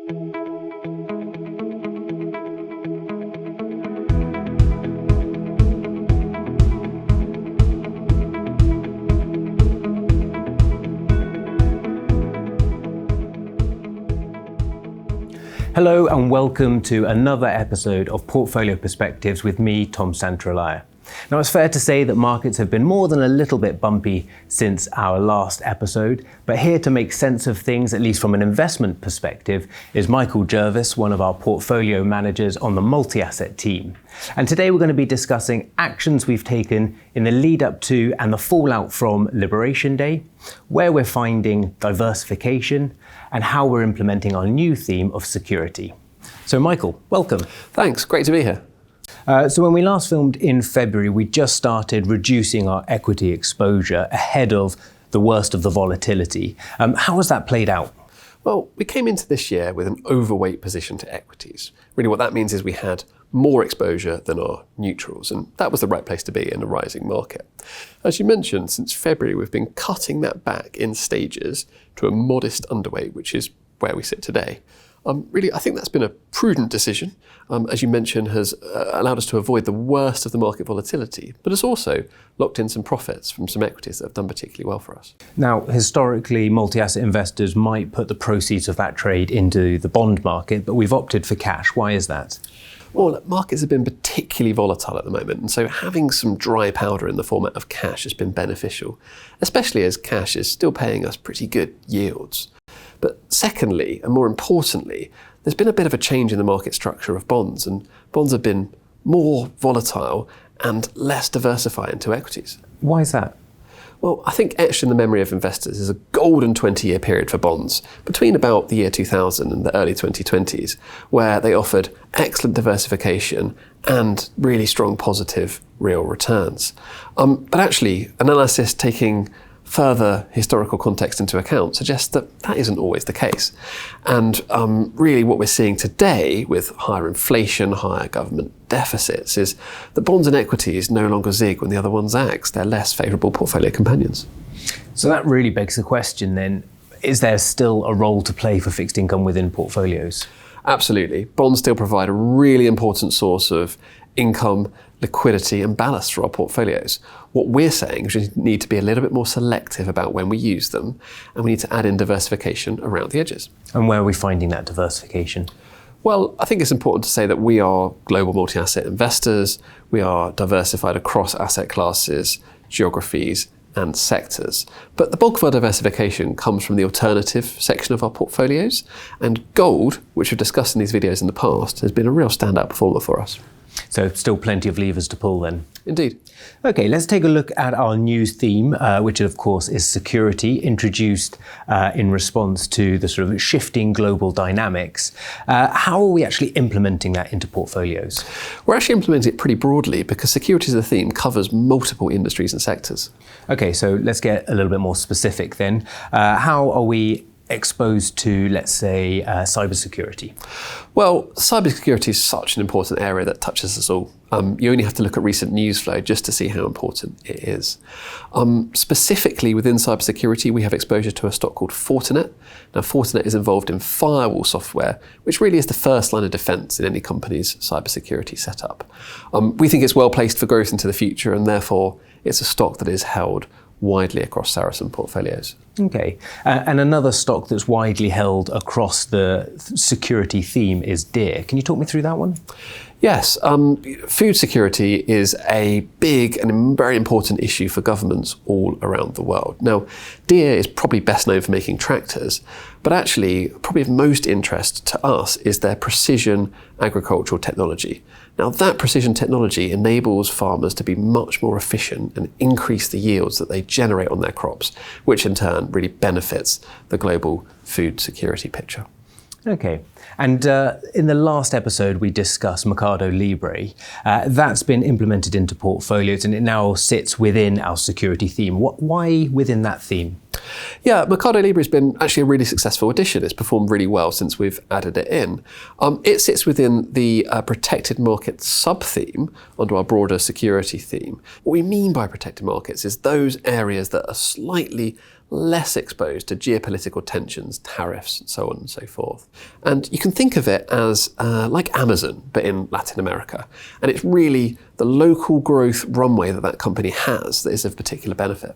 Hello and welcome to another episode of Portfolio Perspectives with me, Tom Santa-Olalla. Now, it's fair to say that markets have been more than a little bit bumpy since our last episode, but here to make sense of things, at least from an investment perspective, is Michael Jervis, one of our portfolio managers on the multi-asset team. And today we're going to be discussing actions we've taken in the lead up to and the fallout from Liberation Day, where we're finding diversification, and how we're implementing our new theme of security. So Michael, welcome. Thanks, great to be here. So when we last filmed in February, we just started reducing our equity exposure ahead of the worst of the volatility. How has that played out? Well, we came into this year with an overweight position to equities. Really what that means is we had more exposure than our neutrals, and that was the right place to be in a rising market. As you mentioned, since February, we've been cutting that back in stages to a modest underweight, which is where we sit today. Really, I think that's been a prudent decision, as you mentioned, has allowed us to avoid the worst of the market volatility, but has also locked in some profits from some equities that have done particularly well for us. Now, historically, multi-asset investors might put the proceeds of that trade into the bond market, but we've opted for cash. Why is that? Well, markets have been particularly volatile at the moment, and so having some dry powder in the format of cash has been beneficial, especially as cash is still paying us pretty good yields. But secondly, and more importantly, there's been a bit of a change in the market structure of bonds, and bonds have been more volatile and less diversified into equities. Why is that? Well, I think etched in the memory of investors is a golden 20-year period for bonds between about the year 2000 and the early 2020s, where they offered excellent diversification and really strong positive real returns. But actually, analysis taking further historical context into account suggests that that isn't always the case. And really what we're seeing today with higher inflation, higher government deficits, is that bonds and equities no longer zig when the other one zags. They're less favourable portfolio companions. So that really begs the question then, is there still a role to play for fixed income within portfolios? Absolutely. Bonds still provide a really important source of income, liquidity and ballast for our portfolios. What we're saying is we need to be a little bit more selective about when we use them, and we need to add in diversification around the edges. And where are we finding that diversification? Well, I think it's important to say that we are global multi-asset investors. We are diversified across asset classes, geographies and sectors. But the bulk of our diversification comes from the alternative section of our portfolios, and gold, which we've discussed in these videos in the past, has been a real standout performer for us. So still plenty of levers to pull then? Indeed. Okay, let's take a look at our new theme, which of course is security, introduced in response to the sort of shifting global dynamics. How are we actually implementing that into portfolios? We're actually implementing it pretty broadly because security as a theme covers multiple industries and sectors. Okay, so let's get a little bit more specific then. How are we exposed to, let's say, cybersecurity? Well, cybersecurity is such an important area that touches us all. You only have to look at recent news flow just to see how important it is. Specifically within cybersecurity, we have exposure to a stock called Fortinet. Now, Fortinet is involved in firewall software, which really is the first line of defense in any company's cybersecurity setup. We think it's well placed for growth into the future, and therefore it's a stock that is held widely across Saracen portfolios. Okay, and another stock that's widely held across the security theme is Deere. Can you talk me through that one? Yes, food security is a big and very important issue for governments all around the world. Now, Deere is probably best known for making tractors, but actually probably of most interest to us is their precision agricultural technology. Now, that precision technology enables farmers to be much more efficient and increase the yields that they generate on their crops, which in turn really benefits the global food security picture. Okay, and in the last episode we discussed Mercado Libre. That's been implemented into portfolios and it now sits within our security theme. Why within that theme? Yeah, Mercado Libre has been actually a really successful addition. It's performed really well since we've added it in. It sits within the protected market sub-theme under our broader security theme. What we mean by protected markets is those areas that are slightly less exposed to geopolitical tensions, tariffs, and so on and so forth. And you can think of it as like Amazon, but in Latin America. And it's really the local growth runway that company has that is of particular benefit.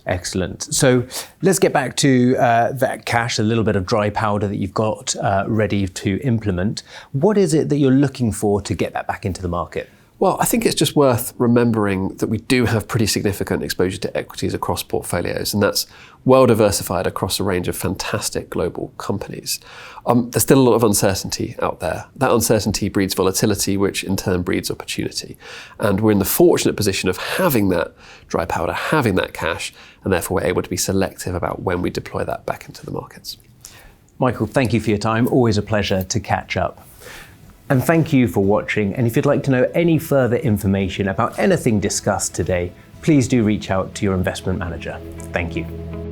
Excellent. So let's get back to that cash, a little bit of dry powder that you've got ready to implement. What is it that you're looking for to get that back into the market? Well, I think it's just worth remembering that we do have pretty significant exposure to equities across portfolios, and that's well diversified across a range of fantastic global companies. There's still a lot of uncertainty out there. That uncertainty breeds volatility, which in turn breeds opportunity. And we're in the fortunate position of having that dry powder, having that cash, and therefore we're able to be selective about when we deploy that back into the markets. Michael, thank you for your time. Always a pleasure to catch up. And thank you for watching. And if you'd like to know any further information about anything discussed today, please do reach out to your investment manager. Thank you.